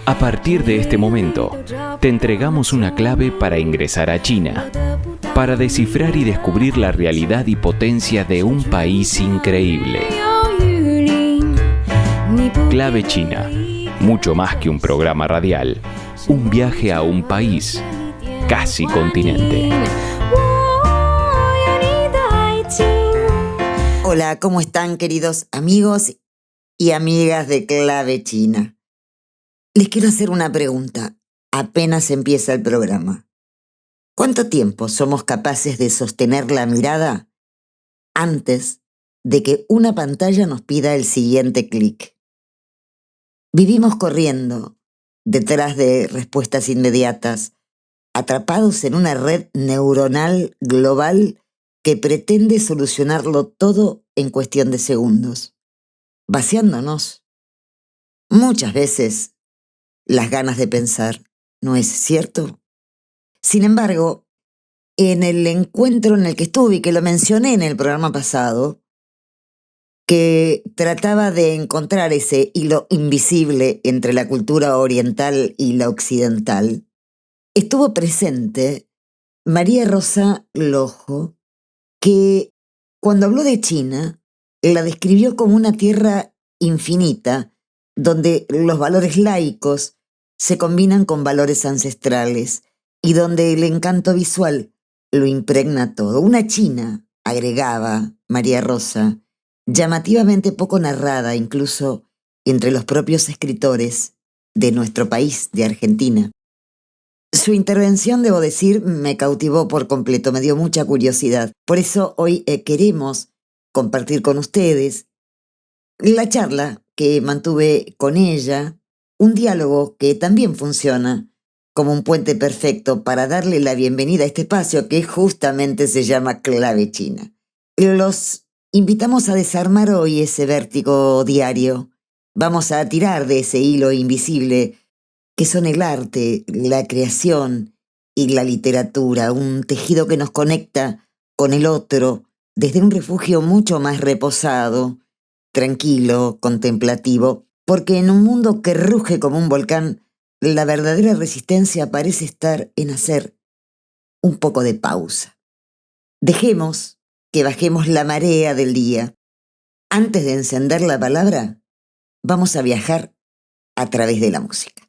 A partir de este momento, te entregamos una clave para ingresar a China, para descifrar y descubrir la realidad y potencia de un país increíble. Clave China, mucho más que un programa radial, un viaje a un país, casi continente. Hola, ¿cómo están, queridos amigos y amigas de Clave China? Les quiero hacer una pregunta, apenas empieza el programa. ¿Cuánto tiempo somos capaces de sostener la mirada antes de que una pantalla nos pida el siguiente clic? Vivimos corriendo detrás de respuestas inmediatas, atrapados en una red neuronal global que pretende solucionarlo todo en cuestión de segundos, vaciándonos muchas veces las ganas de pensar, ¿no es cierto? Sin embargo, en el encuentro en el que estuve y que lo mencioné en el programa pasado, que trataba de encontrar ese hilo invisible entre la cultura oriental y la occidental, estuvo presente María Rosa Lojo, que cuando habló de China, la describió como una tierra infinita, donde los valores laicos se combinan con valores ancestrales y donde el encanto visual lo impregna todo. Una China, agregaba María Rosa, llamativamente poco narrada, incluso entre los propios escritores de nuestro país, de Argentina. Su intervención, debo decir, me cautivó por completo, me dio mucha curiosidad. Por eso hoy queremos compartir con ustedes la charla que mantuve con ella, un diálogo que también funciona como un puente perfecto para darle la bienvenida a este espacio que justamente se llama Clave China. Los invitamos a desarmar hoy ese vértigo diario. Vamos a tirar de ese hilo invisible que son el arte, la creación y la literatura, un tejido que nos conecta con el otro desde un refugio mucho más reposado, tranquilo, contemplativo, porque en un mundo que ruge como un volcán, la verdadera resistencia parece estar en hacer un poco de pausa. Dejemos que bajemos la marea del día. Antes de encender la palabra, vamos a viajar a través de la música.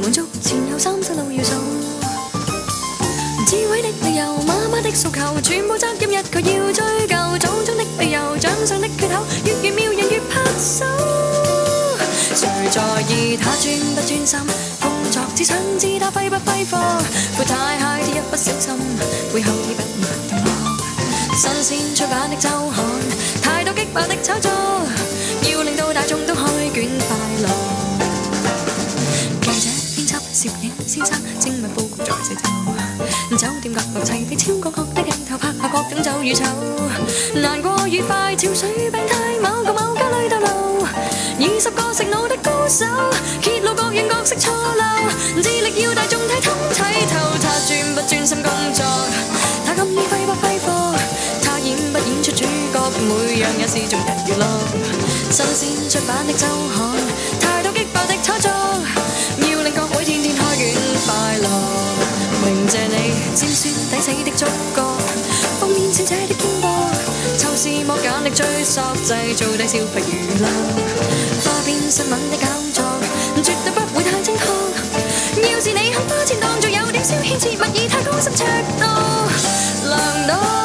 滿足，前有三十路要數。智慧的理由，媽媽的訴求，全部責任一概要追究。種種的理由，掌上的缺口，越妙人越拍手。誰在意他專不專心？工作只想知他揮不揮霍。闊太蟹的一不小心，背後已不難定落。新鮮出版的週刊，太多激爆的炒作，要令到大眾都開卷快樂。記者、編輯、攝影先生，精密報告在寫就。酒店角落齊備超廣角的鏡頭，拍下各種酒與醜。難過愉快，潮水病態，某個某家裏逗留。20個食腦的高手，揭露各樣角色錯漏，致力要大眾睇通睇透。他專不專心工作，他甘於揮不揮霍，他演不演出主角，每樣也是眾人娛樂。新鮮出版的週刊，太多激爆的炒作，要令各位天天開卷快樂。明謝你尖酸抵死的觸覺，封面小姐的肩膊，抽絲剝繭的追溯，製造低消費娛樂。花邊新聞的搞作，絕對不會太精確。要是你肯花錢當作有點消遣，切勿以太高深尺度量度。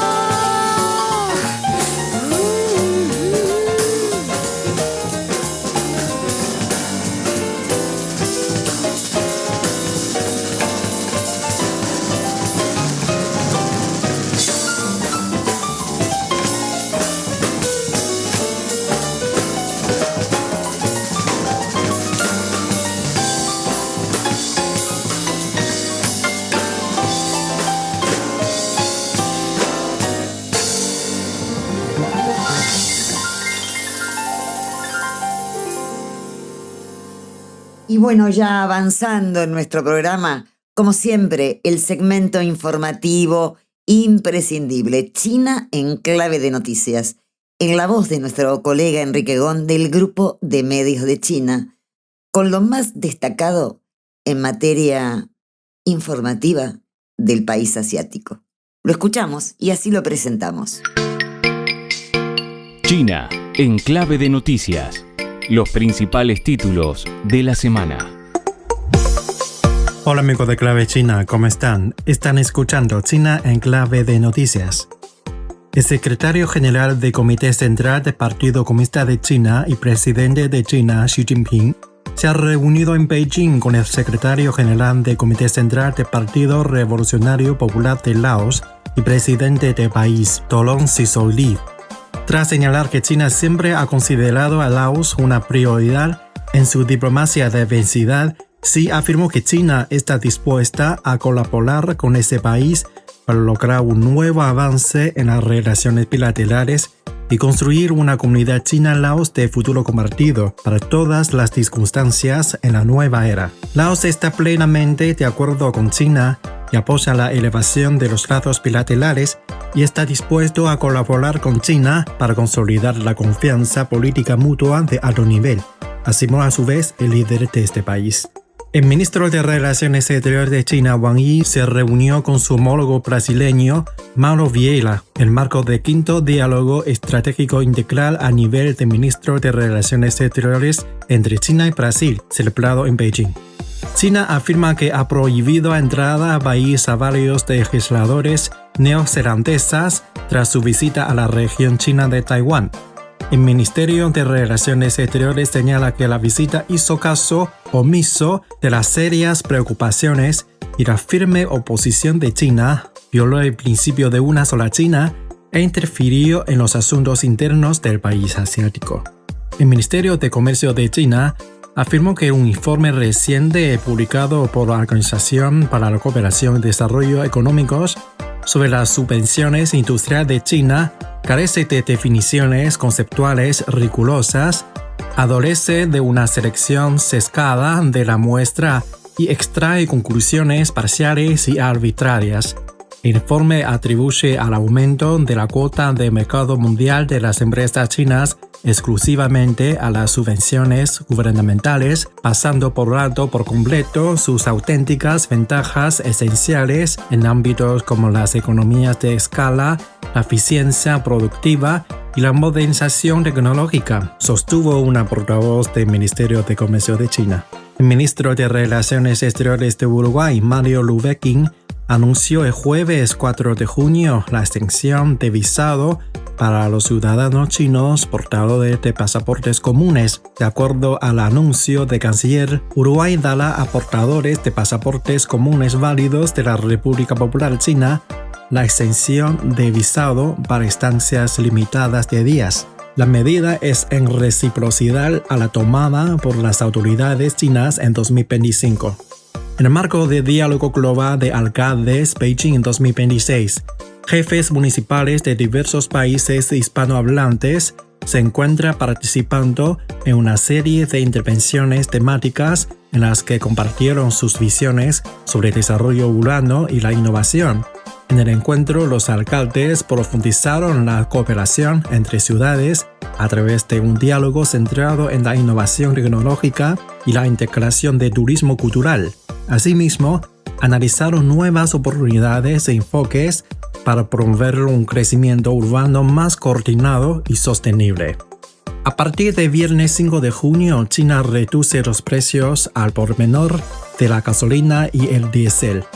Y bueno, ya avanzando en nuestro programa, como siempre, el segmento informativo imprescindible, China en clave de noticias, en la voz de nuestro colega Enrique Gón del Grupo de Medios de China, con lo más destacado en materia informativa del país asiático. Lo escuchamos y así lo presentamos. China en clave de noticias. Los principales títulos de la semana. Hola amigos de Clave China, ¿cómo están? Están escuchando China en clave de noticias. El secretario general del Comité Central del Partido Comunista de China y presidente de China, Xi Jinping, se ha reunido en Beijing con el secretario general del Comité Central del Partido Revolucionario Popular de Laos y presidente del país, Tholon Sisoulith. Tras señalar que China siempre ha considerado a Laos una prioridad en su diplomacia de vecindad, Xi afirmó que China está dispuesta a colaborar con ese país para lograr un nuevo avance en las relaciones bilaterales y construir una comunidad China-Laos de futuro compartido para todas las circunstancias en la nueva era. Laos está plenamente de acuerdo con China y apoya la elevación de los lazos bilaterales y está dispuesto a colaborar con China para consolidar la confianza política mutua de alto nivel, afirmó a su vez el líder de este país. El ministro de Relaciones Exteriores de China, Wang Yi, se reunió con su homólogo brasileño, Mauro Vieira, en marco del quinto diálogo estratégico integral a nivel de ministros de Relaciones Exteriores entre China y Brasil, celebrado en Beijing. China afirma que ha prohibido la entrada al país a varios legisladores neozelandeses tras su visita a la región china de Taiwán. El Ministerio de Relaciones Exteriores señala que la visita hizo caso omiso de las serias preocupaciones y la firme oposición de China, violó el principio de una sola China e interfirió en los asuntos internos del país asiático. El Ministerio de Comercio de China afirmó que un informe reciente publicado por la Organización para la Cooperación y Desarrollo Económicos sobre las subvenciones industriales de China carece de definiciones conceptuales rigurosas, adolece de una selección sesgada de la muestra y extrae conclusiones parciales y arbitrarias. El informe atribuye al aumento de la cuota de mercado mundial de las empresas chinas exclusivamente a las subvenciones gubernamentales, pasando por alto por completo sus auténticas ventajas esenciales en ámbitos como las economías de escala, la eficiencia productiva y la modernización tecnológica, sostuvo una portavoz del Ministerio de Comercio de China. El ministro de Relaciones Exteriores de Uruguay, Mario Lubekin, anunció el jueves 4 de junio la extensión de visado para los ciudadanos chinos portadores de pasaportes comunes. De acuerdo al anuncio de canciller, Uruguay dará a portadores de pasaportes comunes válidos de la República Popular China la extensión de visado para estancias limitadas de días. La medida es en reciprocidad a la tomada por las autoridades chinas en 2025. En el marco del Diálogo Global de Alcaldes Beijing en 2026, jefes municipales de diversos países hispanohablantes se encuentran participando en una serie de intervenciones temáticas en las que compartieron sus visiones sobre el desarrollo urbano y la innovación. En el encuentro, los alcaldes profundizaron la cooperación entre ciudades a través de un diálogo centrado en la innovación tecnológica y la integración de turismo cultural. Asimismo, analizaron nuevas oportunidades e enfoques para promover un crecimiento urbano más coordinado y sostenible. A partir del viernes 5 de junio, China reduce los precios al por menor de la gasolina y el diésel.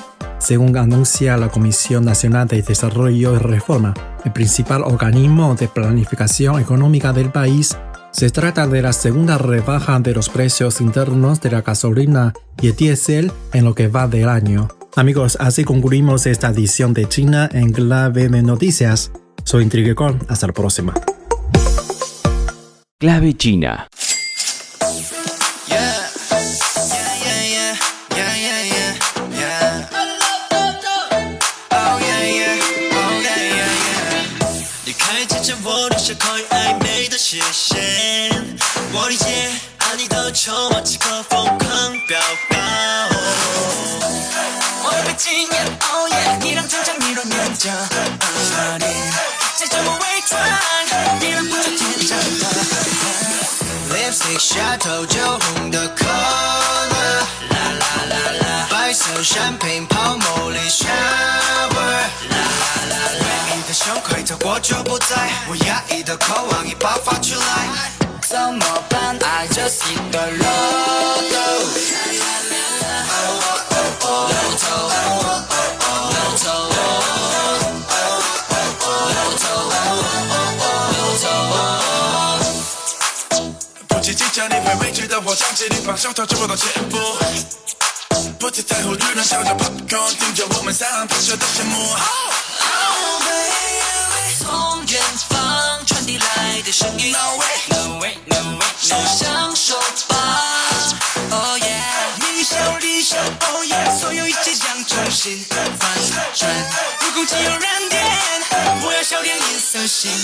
Según anuncia la Comisión Nacional de Desarrollo y Reforma, el principal organismo de planificación económica del país, se trata de la segunda rebaja de los precios internos de la gasolina y el diésel en lo que va del año. Amigos, así concluimos esta edición de China en Clave de Noticias. Soy Enrique Con, hasta la próxima. Clave China. Lipstick 下头酒红的 color， 啦啦啦啦，白色 champagne 泡沫里 shower， 啦啦啦啦，你的胸口透过就不在，我压抑的渴望已爆发出来，怎么办？爱就是一个漏斗，漏斗。你会委屈的我想起你放手头就不到前步，不再在乎舆论笑着 popcorn 盯着我们三拍摄的节目。Oh baby， 从远方传递来的声音 ，No way， No way， 手相守吧 ，Oh yeah， 你手里手 ，Oh yeah， 所有一切将重新翻转，如空气有燃点，我要笑点银色心眼。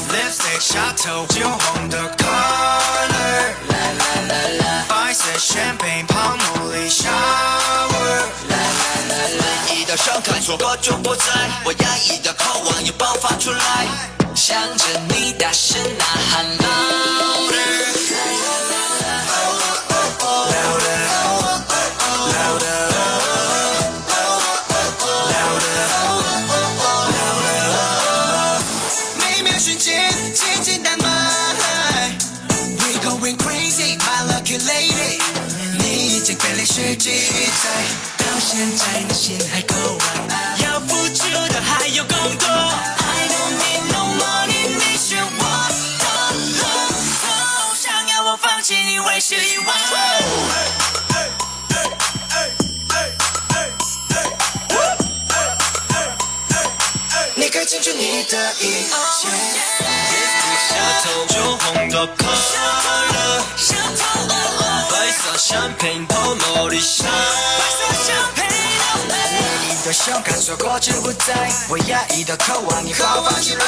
Lipstick 下头酒红的 color， 啦啦啦啦，白色 champagne 泡沫里 shower， 啦啦啦啦，一道伤感错过就不在，我压抑的渴望又爆发出来，向着你大声呐喊 louder， 每秒瞬间简简单单 We going crazy my lucky lady， 你已经被历史记载，到现在你心还够爱，要付出的还有更多， I don't need no money， 你是我的路途，想要我放弃你为时已晚，你可以清楚你的一切，下头酒红的 color， 白色 champagne 泡沫里 shower， 你的伤感错过就不在，我压抑的渴望你爆发出来，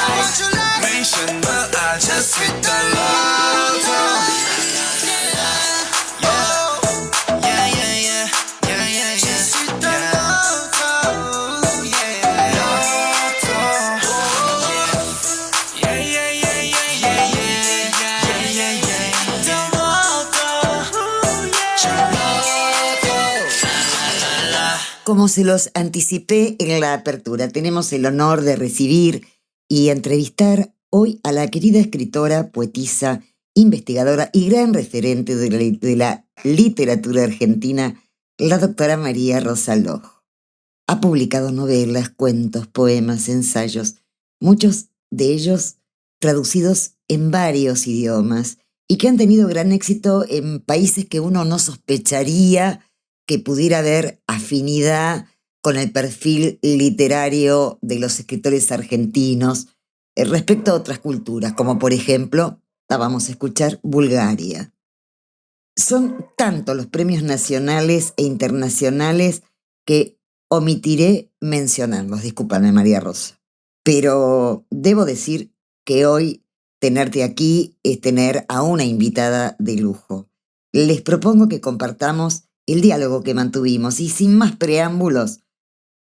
没什么爱 just hit the lotto。Como se los anticipé en la apertura, tenemos el honor de recibir y entrevistar hoy a la querida escritora, poetisa investigadora y gran referente de la literatura argentina, la doctora María Rosa Lojo. Ha publicado novelas, cuentos, poemas, ensayos, muchos de ellos traducidos en varios idiomas y que han tenido gran éxito en países que uno no sospecharía que pudiera haber afinidad con el perfil literario de los escritores argentinos respecto a otras culturas, como por ejemplo, la vamos a escuchar, Bulgaria. Son tantos los premios nacionales e internacionales que omitiré mencionarlos, discúlpame María Rosa. Pero debo decir que hoy tenerte aquí es tener a una invitada de lujo. Les propongo que compartamos el diálogo que mantuvimos y sin más preámbulos,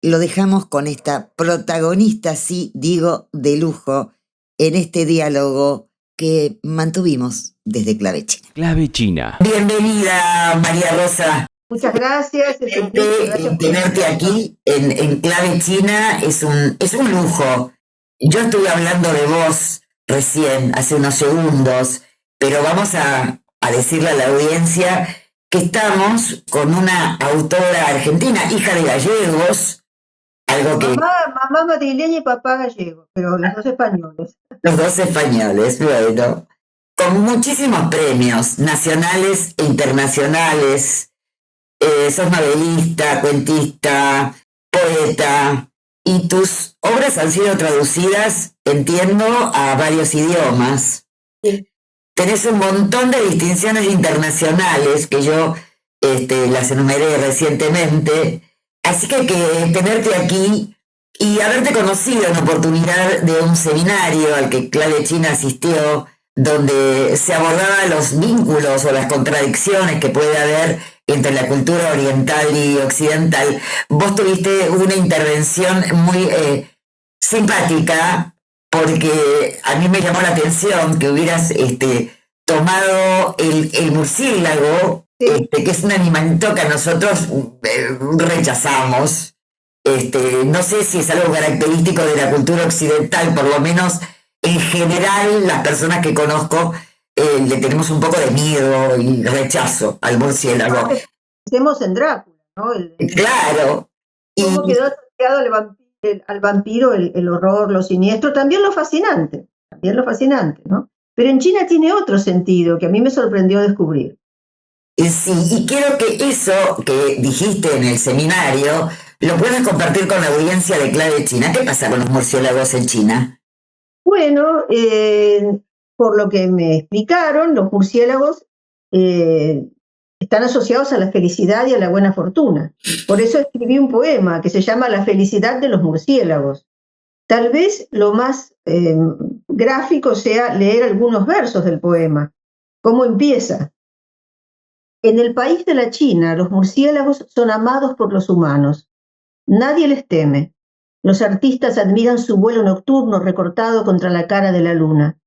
lo dejamos con esta protagonista, sí digo, de lujo, en este diálogo que mantuvimos desde Clave China. Clave China. Bienvenida, María Rosa. Muchas gracias. Tenerte aquí en Clave China es un lujo. Yo estuve hablando de vos recién, hace unos segundos, pero vamos a decirle a la audiencia que estamos con una autora argentina, hija de gallegos, algo que... Mamá madrileña y papá gallego, pero los dos españoles. Los dos españoles, bueno, con muchísimos premios nacionales e internacionales. Sos novelista, cuentista, poeta, y tus obras han sido traducidas, entiendo, a varios idiomas. Sí. Tenés un montón de distinciones internacionales que yo las enumeré recientemente, así que tenerte aquí y haberte conocido en oportunidad de un seminario al que Clave China asistió, donde se abordaban los vínculos o las contradicciones que puede haber entre la cultura oriental y occidental. Vos tuviste una intervención muy simpática, porque a mí me llamó la atención que hubieras tomado el murciélago, Sí. que es un animalito que a nosotros rechazamos. No sé si es algo característico de la cultura occidental, por lo menos en general las personas que conozco le tenemos un poco de miedo y rechazo al murciélago. Pensemos en Drácula, ¿no? Claro. Cómo quedó asociado al vampiro el horror, lo siniestro, también lo fascinante, ¿no? Pero en China tiene otro sentido que a mí me sorprendió descubrir. Sí, y quiero que eso que dijiste en el seminario lo puedas compartir con la audiencia de Clave China. ¿Qué pasa con los murciélagos en China? Bueno, por lo que me explicaron, los murciélagos están asociados a la felicidad y a la buena fortuna. Por eso escribí un poema que se llama La felicidad de los murciélagos. Tal vez lo más gráfico sea leer algunos versos del poema. ¿Cómo empieza? En el país de la China, los murciélagos son amados por los humanos. Nadie les teme. Los artistas admiran su vuelo nocturno recortado contra la cara de la luna.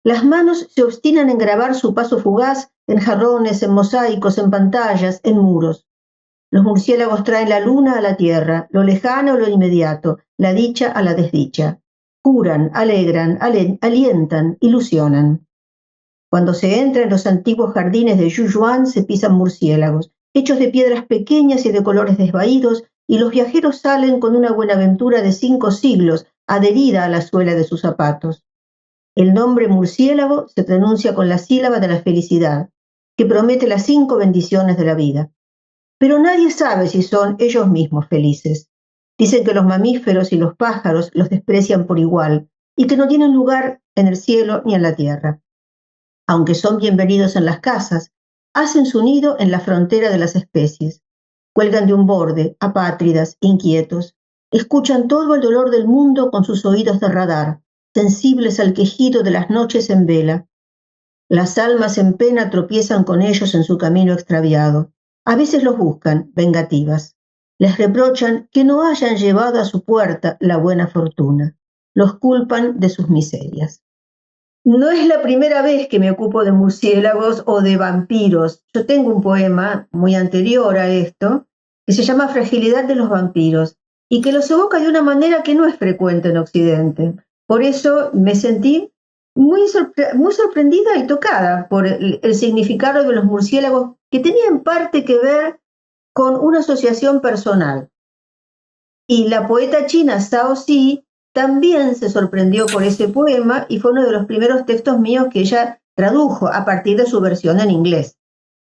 Las manos se obstinan en grabar su paso fugaz en jarrones, en mosaicos, en pantallas, en muros. Los murciélagos traen la luna a la tierra, lo lejano a lo inmediato, la dicha a la desdicha. Curan, alegran, alientan, ilusionan. Cuando se entra en los antiguos jardines de Yuyuan se pisan murciélagos, hechos de piedras pequeñas y de colores desvaídos, y los viajeros salen con una buenaventura de 5 siglos adherida a la suela de sus zapatos. El nombre murciélago se pronuncia con la sílaba de la felicidad, que promete las 5 bendiciones de la vida. Pero nadie sabe si son ellos mismos felices. Dicen que los mamíferos y los pájaros los desprecian por igual y que no tienen lugar en el cielo ni en la tierra. Aunque son bienvenidos en las casas, hacen su nido en la frontera de las especies. Cuelgan de un borde, apátridas, inquietos. Escuchan todo el dolor del mundo con sus oídos de radar, sensibles al quejido de las noches en vela. Las almas en pena tropiezan con ellos en su camino extraviado. A veces los buscan, vengativas. Les reprochan que no hayan llevado a su puerta la buena fortuna. Los culpan de sus miserias. No es la primera vez que me ocupo de murciélagos o de vampiros. Yo tengo un poema muy anterior a esto que se llama Fragilidad de los vampiros y que los evoca de una manera que no es frecuente en Occidente. Por eso me sentí muy sorprendida y tocada por el significado de los murciélagos, que tenía en parte que ver con una asociación personal. Y la poeta china Zhao Zi también se sorprendió por ese poema y fue uno de los primeros textos míos que ella tradujo a partir de su versión en inglés.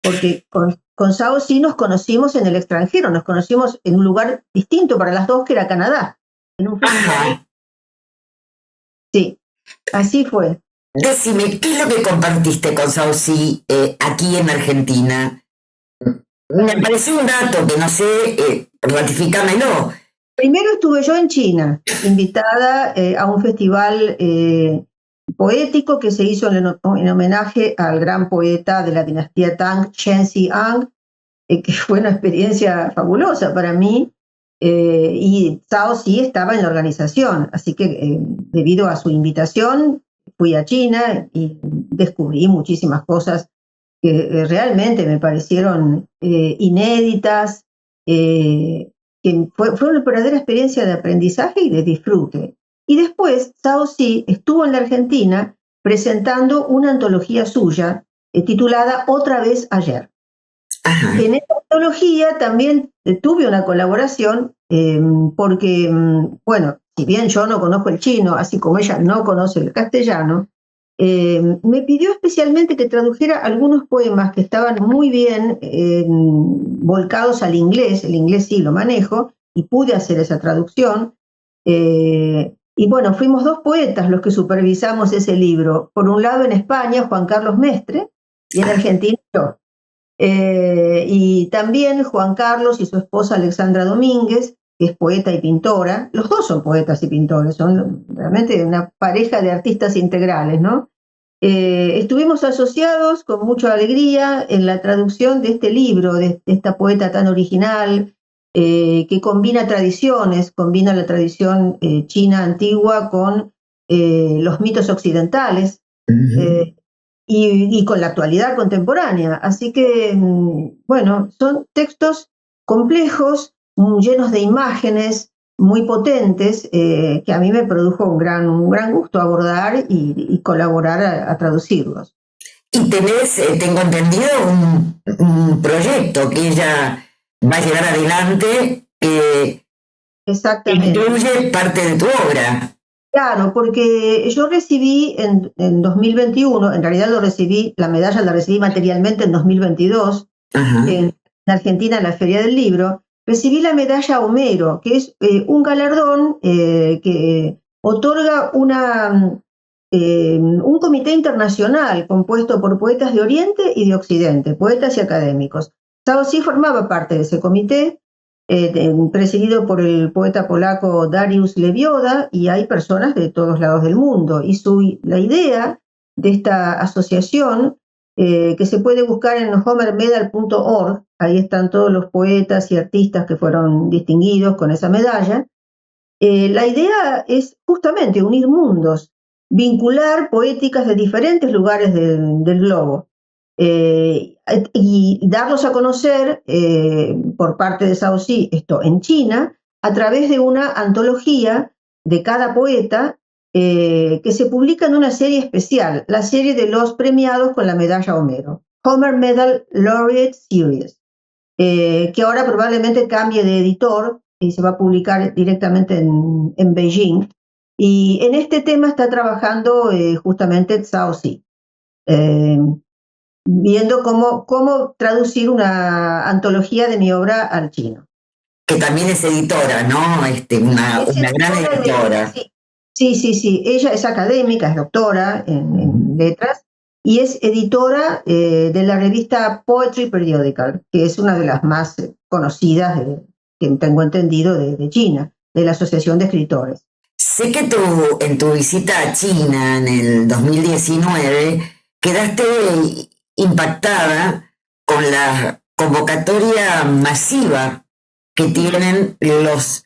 Porque con Zhao Zi nos conocimos en el extranjero, nos conocimos en un lugar distinto para las dos, que era Canadá, en un festival. Sí, así fue. Decime, ¿qué es lo que compartiste con Zhao Zi aquí en Argentina? Me pareció un dato que no sé, ratifícamelo. Primero estuve yo en China, invitada a un festival poético que se hizo en homenaje al gran poeta de la dinastía Tang, Shen Xiang, que fue una experiencia fabulosa para mí, y Zhao Zi estaba en la organización, así que debido a su invitación fui a China y descubrí muchísimas cosas que realmente me parecieron inéditas, que fue una verdadera experiencia de aprendizaje y de disfrute. Y después Zhao Zi estuvo en la Argentina presentando una antología suya titulada Otra vez ayer. Ajá. En esta antología también tuve una colaboración porque, bueno, si bien yo no conozco el chino, así como ella no conoce el castellano, me pidió especialmente que tradujera algunos poemas que estaban muy bien volcados al inglés. El inglés sí lo manejo y pude hacer esa traducción. Y bueno, fuimos dos poetas los que supervisamos ese libro. Por un lado en España, Juan Carlos Mestre, y en Argentina yo. Y también Juan Carlos y su esposa Alexandra Domínguez, que es poeta y pintora. Los dos son poetas y pintores, son realmente una pareja de artistas integrales, ¿no? Estuvimos asociados con mucha alegría en la traducción de este libro, de esta poeta tan original, que combina tradiciones, combina la tradición china antigua con los mitos occidentales. Uh-huh. Y con la actualidad contemporánea. Así que, bueno, son textos complejos, llenos de imágenes, muy potentes, que a mí me produjo un gran gusto abordar y colaborar a traducirlos. Y tenés, tengo entendido, un proyecto que ella va a llevar adelante, que incluye parte de tu obra. Claro, porque yo recibí en 2021, en realidad la medalla la recibí materialmente en 2022, en Argentina, en la Feria del Libro. Recibí la medalla Homero, que es un galardón que otorga un comité internacional compuesto por poetas de Oriente y de Occidente, poetas y académicos. Zhao Zi formaba parte de ese comité, presidido por el poeta polaco Dariusz Lebioda, y hay personas de todos lados del mundo. Y la idea de esta asociación, que se puede buscar en homermedal.org, ahí están todos los poetas y artistas que fueron distinguidos con esa medalla. La idea es justamente unir mundos, vincular poéticas de diferentes lugares del globo. Y darlos a conocer por parte de Zhao Zi, esto en China, a través de una antología de cada poeta que se publica en una serie especial, la serie de los premiados con la medalla Homero, Homer Medal Laureate Series, que ahora probablemente cambie de editor y se va a publicar directamente en Beijing. Y en este tema está trabajando justamente Zhao Zi. Viendo cómo traducir una antología de mi obra al chino. Que también es editora, ¿no? Una gran editora. Sí. Ella es académica, es doctora en letras, y es editora de la revista Poetry Periodical, que es una de las más conocidas, que tengo entendido, de China, de la Asociación de Escritores. Sé que en tu visita a China en el 2019 quedaste impactada con la convocatoria masiva que tienen los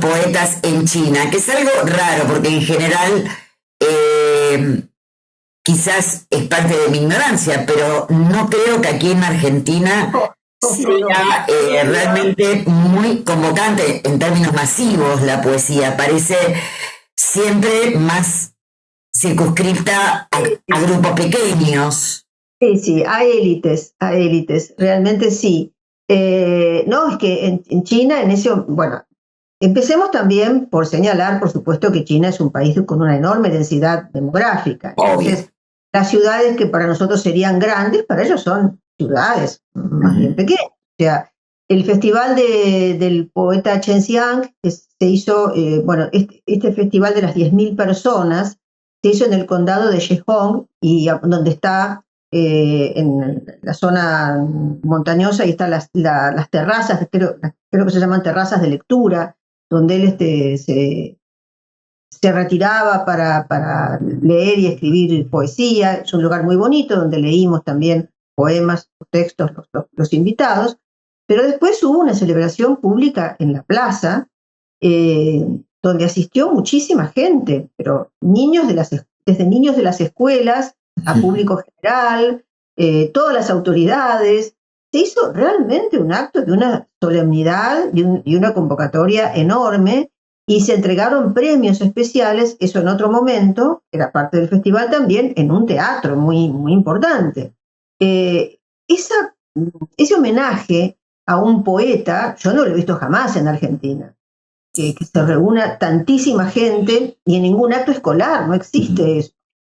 poetas en China, que es algo raro porque en general quizás es parte de mi ignorancia, pero no creo que aquí en Argentina sea realmente muy convocante en términos masivos la poesía. Parece siempre más circunscripta a grupos pequeños. Sí, a élites, realmente sí. No, es que en China, bueno, empecemos también por señalar, por supuesto, que China es un país con una enorme densidad demográfica. Entonces, las ciudades que para nosotros serían grandes, para ellos son ciudades más bien pequeñas. O sea, el festival del poeta Chen Xiang, que se hizo, este festival de las 10.000 personas, se hizo en el condado de Zhejiang, y donde está en la zona montañosa, y están las terrazas, creo que se llaman terrazas de lectura, donde él se retiraba para leer y escribir poesía. Es un lugar muy bonito donde leímos también poemas, textos, los invitados. Pero después hubo una celebración pública en la plaza, donde asistió muchísima gente, pero desde niños de las escuelas a público general, todas las autoridades. Se hizo realmente un acto de una solemnidad y una convocatoria enorme, y se entregaron premios especiales, eso en otro momento, era parte del festival también, en un teatro muy, muy importante. Ese homenaje a un poeta, yo no lo he visto jamás en Argentina, que se reúna tantísima gente, y en ningún acto escolar, no existe eso.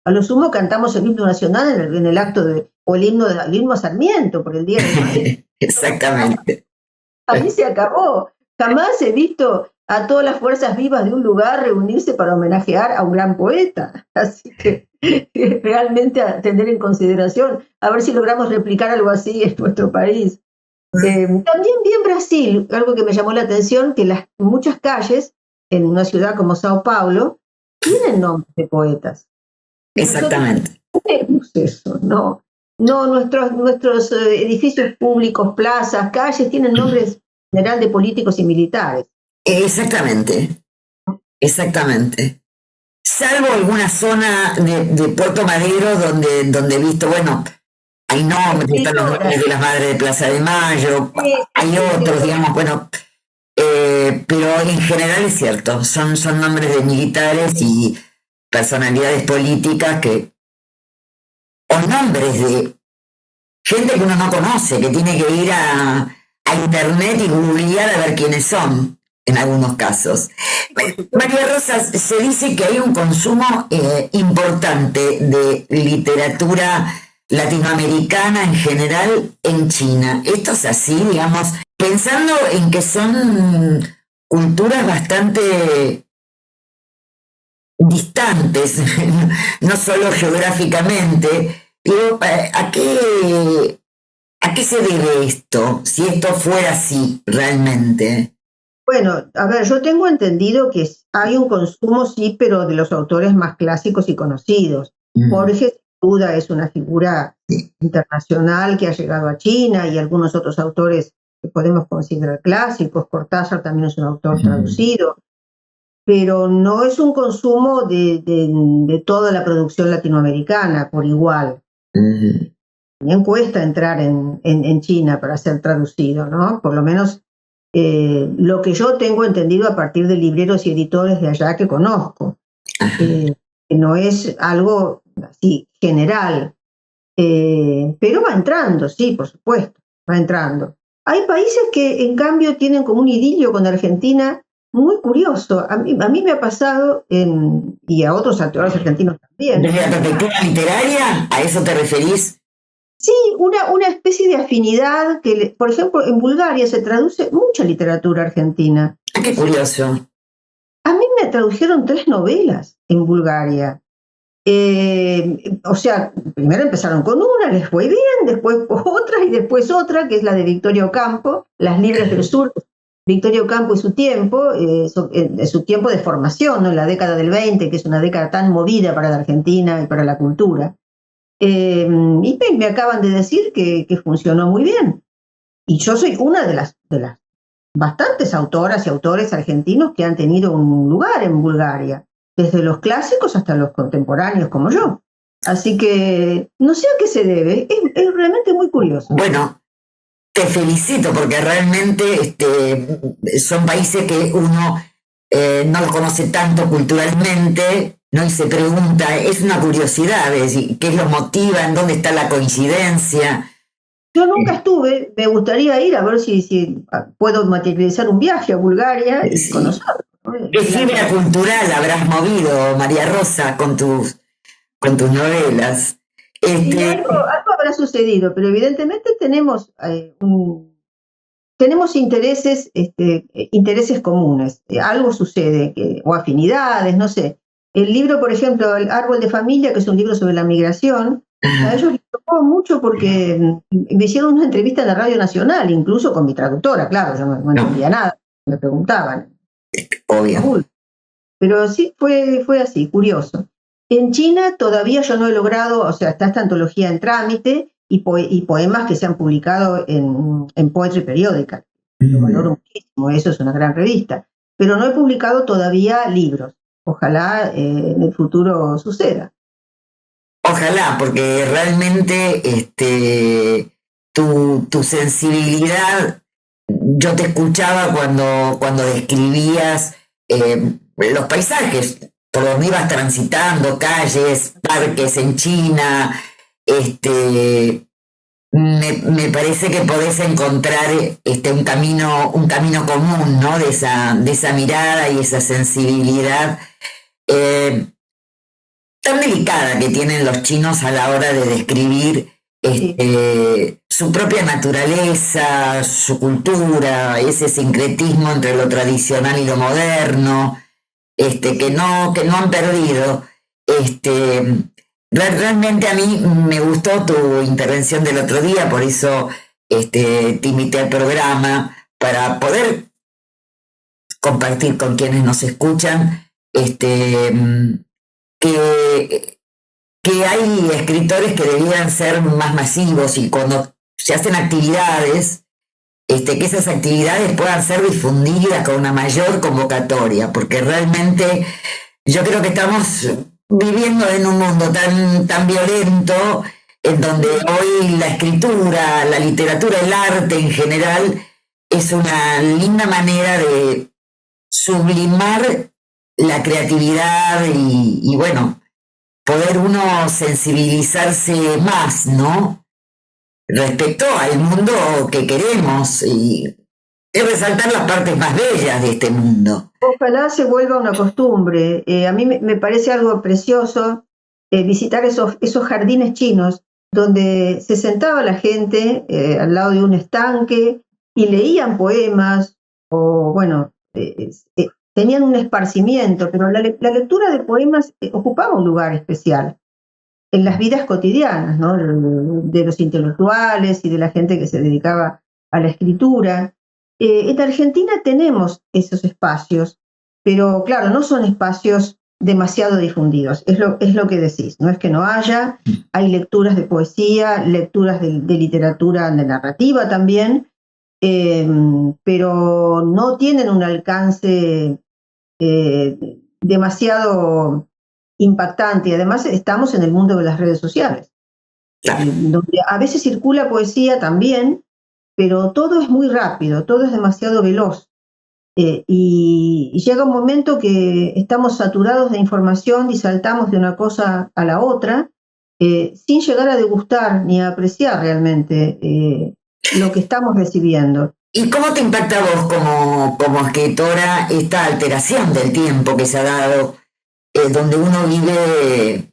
A lo sumo cantamos el himno nacional en el acto o el himno a Sarmiento por el Día del Maestro. Exactamente. Ahí se acabó. Jamás he visto a todas las fuerzas vivas de un lugar reunirse para homenajear a un gran poeta. Así que realmente a tener en consideración, a ver si logramos replicar algo así en nuestro país. También vi en Brasil, algo que me llamó la atención, que muchas calles en una ciudad como Sao Paulo tienen nombres de poetas. Exactamente. No tenemos eso, no. No, nuestros edificios públicos, plazas, calles, tienen nombres en general de políticos y militares. Exactamente. Salvo alguna zona de Puerto Madero donde he visto, bueno, hay nombres, están los nombres de las madres de Plaza de Mayo, hay otros, digamos, bueno, pero en general es cierto, son nombres de militares y personalidades políticas o nombres de gente que uno no conoce, que tiene que ir a internet y googlear a ver quiénes son, en algunos casos. María Rosa, se dice que hay un consumo importante de literatura latinoamericana en general en China. Esto es así, digamos, pensando en que son culturas bastante distantes, no solo geográficamente. Digo, ¿a qué se debe esto? Si esto fuera así realmente. Bueno, a ver, yo tengo entendido que hay un consumo, sí, pero de los autores más clásicos y conocidos. Borges, sin duda, es una figura internacional que ha llegado a China, y algunos otros autores que podemos considerar clásicos. Cortázar también es un autor traducido, pero no es un consumo de toda la producción latinoamericana por igual. También cuesta entrar en China para ser traducido, ¿no? Por lo menos lo que yo tengo entendido a partir de libreros y editores de allá que conozco. No es algo así general, pero va entrando, sí, por supuesto, va entrando. Hay países que en cambio tienen como un idilio con Argentina muy curioso. A mí me ha pasado, y a otros autores argentinos también. ¿Desde la perspectiva literaria? ¿A eso te referís? Sí, una especie de afinidad que, por ejemplo, en Bulgaria se traduce mucha literatura argentina. Ah, qué curioso. A mí me tradujeron 3 novelas en Bulgaria. O sea, primero empezaron con una, les fue bien, después otra y después otra, que es la de Victoria Ocampo, Las Libres del Sur. Victoria Ocampo y su tiempo de formación, ¿no? En la década del 20, que es una década tan movida para la Argentina y para la cultura. Y me acaban de decir que funcionó muy bien. Y yo soy una de las bastantes autoras y autores argentinos que han tenido un lugar en Bulgaria, desde los clásicos hasta los contemporáneos como yo. Así que no sé a qué se debe, es realmente muy curioso. Bueno, te felicito porque realmente son países que uno no los conoce tanto culturalmente, ¿no? Y se pregunta, es una curiosidad, es decir, ¿qué lo motiva? ¿En dónde está la coincidencia? Yo nunca estuve, me gustaría ir a ver si puedo materializar un viaje a Bulgaria y Sí. conocerlo, ¿no? ¿Qué fibra cultural habrás movido, María Rosa, con tus novelas? Y algo habrá sucedido, pero evidentemente tenemos intereses, intereses comunes. Algo sucede, o afinidades, no sé. El libro, por ejemplo, El árbol de familia, que es un libro sobre la migración, a ellos les tocó mucho porque me hicieron una entrevista en la Radio Nacional, incluso con mi traductora, claro, yo no entendía nada, me preguntaban. Obvio. Pero sí, fue así, curioso. En China todavía yo no he logrado, o sea, está esta antología en trámite y poemas que se han publicado en Poetry Periodical. Lo valoro muchísimo, eso es una gran revista. Pero no he publicado todavía libros. Ojalá en el futuro suceda. Ojalá, porque realmente tu sensibilidad, yo te escuchaba cuando describías los paisajes por donde ibas transitando, calles, parques en China. Me parece que podés encontrar un camino común, ¿no? De esa mirada y esa sensibilidad tan delicada que tienen los chinos a la hora de describir su propia naturaleza, su cultura, ese sincretismo entre lo tradicional y lo moderno, que no han perdido. Realmente a mí me gustó tu intervención del otro día, por eso te invité al programa para poder compartir con quienes nos escuchan que hay escritores que deberían ser más masivos y cuando se hacen actividades, que esas actividades puedan ser difundidas con una mayor convocatoria, porque realmente yo creo que estamos viviendo en un mundo tan violento, en donde hoy la escritura, la literatura, el arte en general es una linda manera de sublimar la creatividad y bueno, poder uno sensibilizarse más, ¿no? Respecto al mundo que queremos y resaltar las partes más bellas de este mundo. Ojalá se vuelva una costumbre. A mí me parece algo precioso visitar esos jardines chinos donde se sentaba la gente al lado de un estanque y leían poemas o, bueno, tenían un esparcimiento, pero la lectura de poemas ocupaba un lugar especial en las vidas cotidianas, ¿no? De los intelectuales y de la gente que se dedicaba a la escritura. En Argentina tenemos esos espacios, pero claro, no son espacios demasiado difundidos, es lo que decís, no es que no haya, hay lecturas de poesía, lecturas de literatura, de narrativa también, pero no tienen un alcance demasiado impactante y además estamos en el mundo de las redes sociales, donde a veces circula poesía también, pero todo es muy rápido, todo es demasiado veloz y llega un momento que estamos saturados de información y saltamos de una cosa a la otra sin llegar a degustar ni a apreciar realmente lo que estamos recibiendo. ¿Y cómo te impacta a vos como escritora esta alteración del tiempo que se ha dado, donde uno vive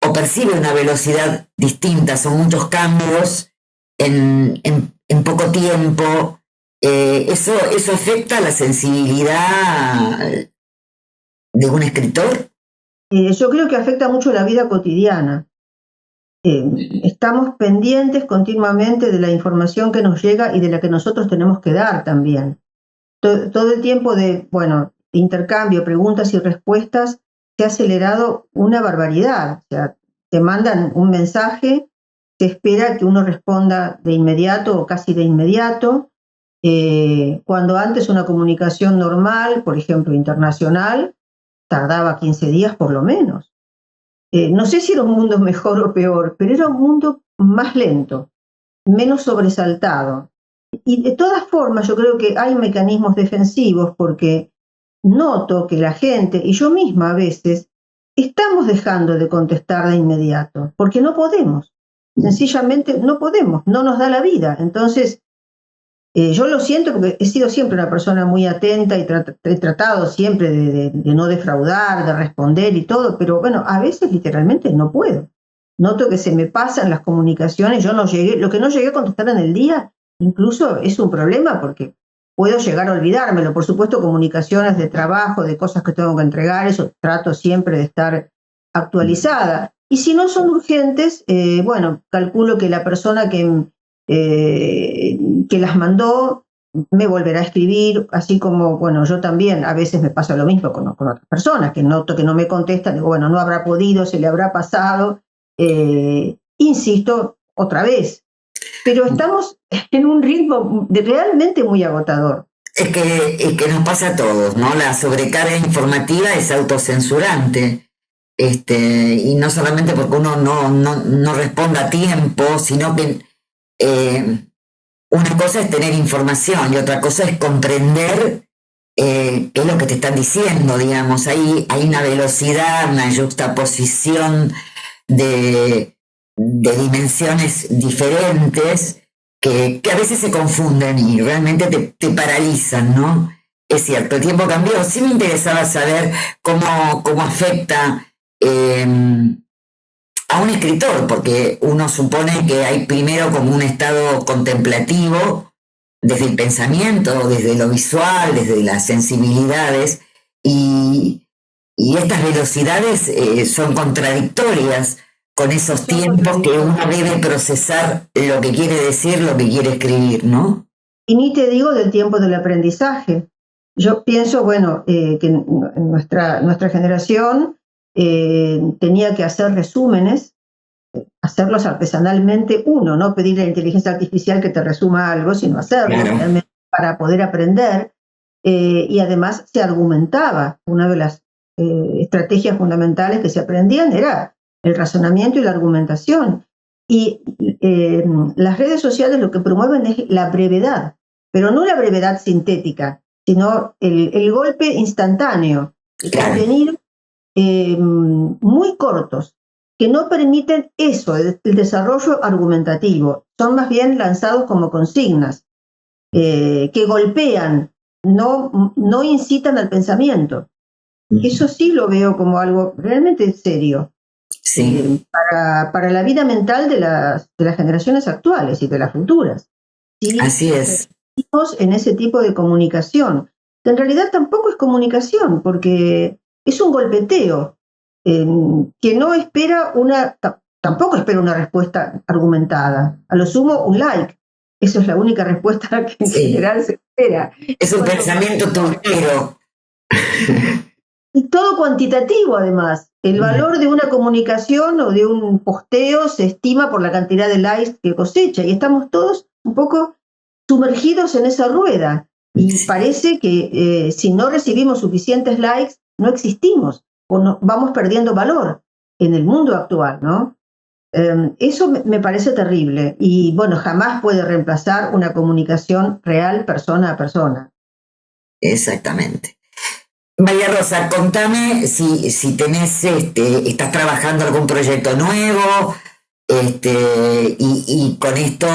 o percibe una velocidad distinta? Son muchos cambios en poco tiempo. ¿Eso afecta la sensibilidad de un escritor? Yo creo que afecta mucho la vida cotidiana. Estamos pendientes continuamente de la información que nos llega y de la que nosotros tenemos que dar también. Todo el tiempo de intercambio, preguntas y respuestas, se ha acelerado una barbaridad. O sea, te mandan un mensaje, se espera que uno responda de inmediato o casi de inmediato, cuando antes una comunicación normal, por ejemplo internacional, tardaba 15 días por lo menos. No sé si era un mundo mejor o peor, pero era un mundo más lento, menos sobresaltado. Y de todas formas yo creo que hay mecanismos defensivos porque noto que la gente, y yo misma a veces, estamos dejando de contestar de inmediato, porque no podemos, sencillamente no podemos, no nos da la vida. Entonces, yo lo siento porque he sido siempre una persona muy atenta y he tratado siempre de no defraudar, de responder y todo, pero bueno, a veces literalmente no puedo. Noto que se me pasan las comunicaciones, lo que no llegué a contestar en el día, incluso es un problema porque puedo llegar a olvidármelo. Por supuesto, comunicaciones de trabajo, de cosas que tengo que entregar, eso trato siempre de estar actualizada. Y si no son urgentes, bueno, calculo que la persona que las mandó me volverá a escribir, así como, bueno, yo también, a veces me pasa lo mismo con otras personas, que noto que no me contestan, digo, bueno, no habrá podido, se le habrá pasado, insisto, otra vez. Pero estamos en un ritmo realmente muy agotador. Es que nos pasa a todos, ¿no? La sobrecarga informativa es autocensurante. Y no solamente porque uno no responda a tiempo, sino que una cosa es tener información y otra cosa es comprender qué es lo que te están diciendo, digamos. Hay una velocidad, una yuxtaposición de dimensiones diferentes que a veces se confunden y realmente te paralizan, ¿no? Es cierto, el tiempo cambió. Sí me interesaba saber cómo afecta a un escritor, porque uno supone que hay primero como un estado contemplativo desde el pensamiento, desde lo visual, desde las sensibilidades, y estas velocidades son contradictorias con esos tiempos que uno debe procesar lo que quiere decir, lo que quiere escribir, ¿no? Y ni te digo del tiempo del aprendizaje. Yo pienso, bueno, que en nuestra generación tenía que hacer resúmenes, hacerlos artesanalmente uno, no pedirle a la inteligencia artificial que te resuma algo, sino hacerlo realmente para poder aprender, y además se argumentaba. Una de las estrategias fundamentales que se aprendían era el razonamiento y la argumentación. Y las redes sociales lo que promueven es la brevedad, pero no la brevedad sintética, sino el golpe instantáneo, el contenido muy cortos, que no permiten eso, el desarrollo argumentativo. Son más bien lanzados como consignas, que golpean, no incitan al pensamiento. Eso sí lo veo como algo realmente serio. Sí. Para la vida mental de las generaciones actuales y de las futuras. ¿Sí? Así es. Estamos en ese tipo de comunicación, que en realidad tampoco es comunicación, porque es un golpeteo, que no espera tampoco espera una respuesta argumentada. A lo sumo, un like. Eso es la única respuesta que en general se espera. Es un pensamiento turbero. Y todo cuantitativo, además. El valor de una comunicación o de un posteo se estima por la cantidad de likes que cosecha, y estamos todos un poco sumergidos en esa rueda. Y parece que si no recibimos suficientes likes, no existimos, o vamos perdiendo valor en el mundo actual, ¿no? Eso me parece terrible. Y bueno, jamás puede reemplazar una comunicación real, persona a persona. Exactamente. María Rosa, contame si tenés, estás trabajando algún proyecto nuevo, y con esto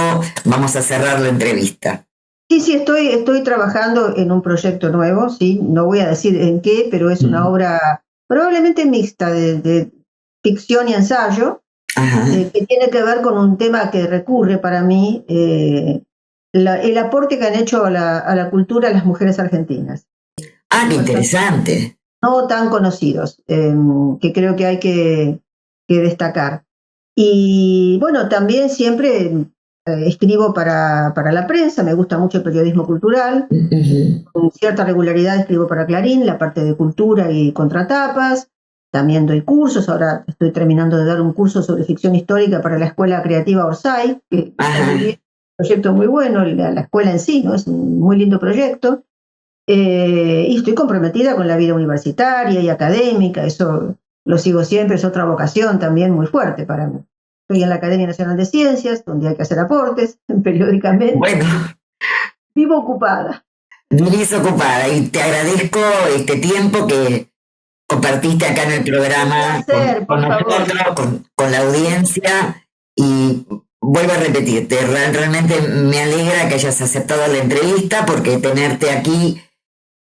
vamos a cerrar la entrevista. Sí, estoy trabajando en un proyecto nuevo, sí, no voy a decir en qué, pero es una obra probablemente mixta de ficción y ensayo, que tiene que ver con un tema que recurre para mí, el aporte que han hecho a la cultura las mujeres argentinas. Ah, qué interesante. No tan conocidos, que creo que hay que destacar. Y bueno, también siempre escribo para la prensa, me gusta mucho el periodismo cultural. Con cierta regularidad escribo para Clarín, la parte de cultura y contratapas. También doy cursos, ahora estoy terminando de dar un curso sobre ficción histórica para la Escuela Creativa Orsay, que es un proyecto muy bueno, la escuela en sí, ¿no? Es un muy lindo proyecto. Y estoy comprometida con la vida universitaria y académica, eso lo sigo siempre, es otra vocación también muy fuerte para mí. Estoy en la Academia Nacional de Ciencias, donde hay que hacer aportes periódicamente. Bueno. Vivo ocupada. Vivís ocupada y te agradezco este tiempo que compartiste acá en el programa con nosotros, con la audiencia, y vuelvo a repetirte, realmente me alegra que hayas aceptado la entrevista, porque tenerte aquí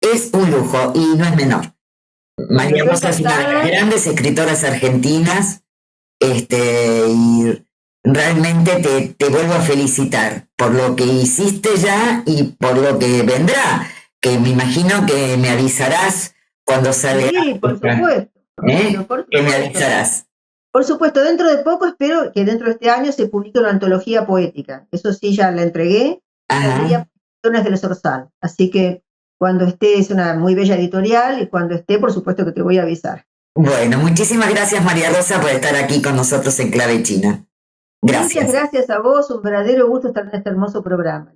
es un lujo y no es menor. María Rosa es una de las grandes escritoras argentinas, y realmente te vuelvo a felicitar por lo que hiciste ya y por lo que vendrá, que me imagino que me avisarás cuando salga. Sí, por supuesto. Que me avisarás. Por supuesto, dentro de poco espero que dentro de este año se publique una antología poética. Eso sí, ya la entregué. Saldría Personas del Zorzal. Así que cuando esté, es una muy bella editorial, y cuando esté, por supuesto que te voy a avisar. Bueno, muchísimas gracias, María Rosa, por estar aquí con nosotros en Clave China. Gracias. Muchas gracias a vos, un verdadero gusto estar en este hermoso programa.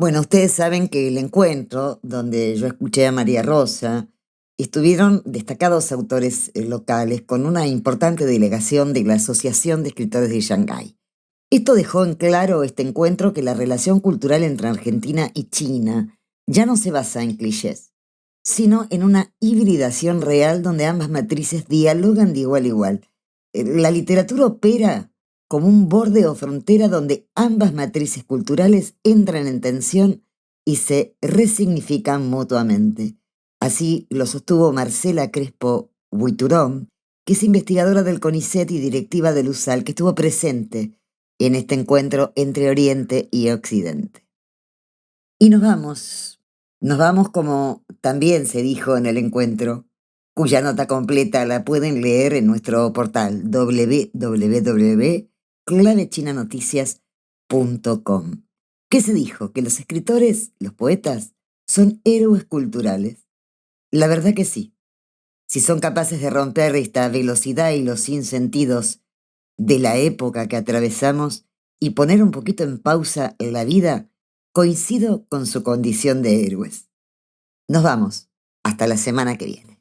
Bueno, ustedes saben que el encuentro donde yo escuché a María Rosa, estuvieron destacados autores locales con una importante delegación de la Asociación de Escritores de Shanghái. Esto dejó en claro este encuentro que la relación cultural entre Argentina y China ya no se basa en clichés, sino en una hibridación real donde ambas matrices dialogan de igual a igual. La literatura opera como un borde o frontera donde ambas matrices culturales entran en tensión y se resignifican mutuamente. Así lo sostuvo Marcela Crespo Buiturón, que es investigadora del CONICET y directiva del USAL, que estuvo presente en este encuentro entre Oriente y Occidente. Y nos vamos como también se dijo en el encuentro, cuya nota completa la pueden leer en nuestro portal www.clavechinanoticias.com. ¿Qué se dijo? Que los escritores, los poetas, son héroes culturales. La verdad que sí. Si son capaces de romper esta velocidad y los sinsentidos de la época que atravesamos y poner un poquito en pausa en la vida, coincido con su condición de héroes. Nos vamos. Hasta la semana que viene.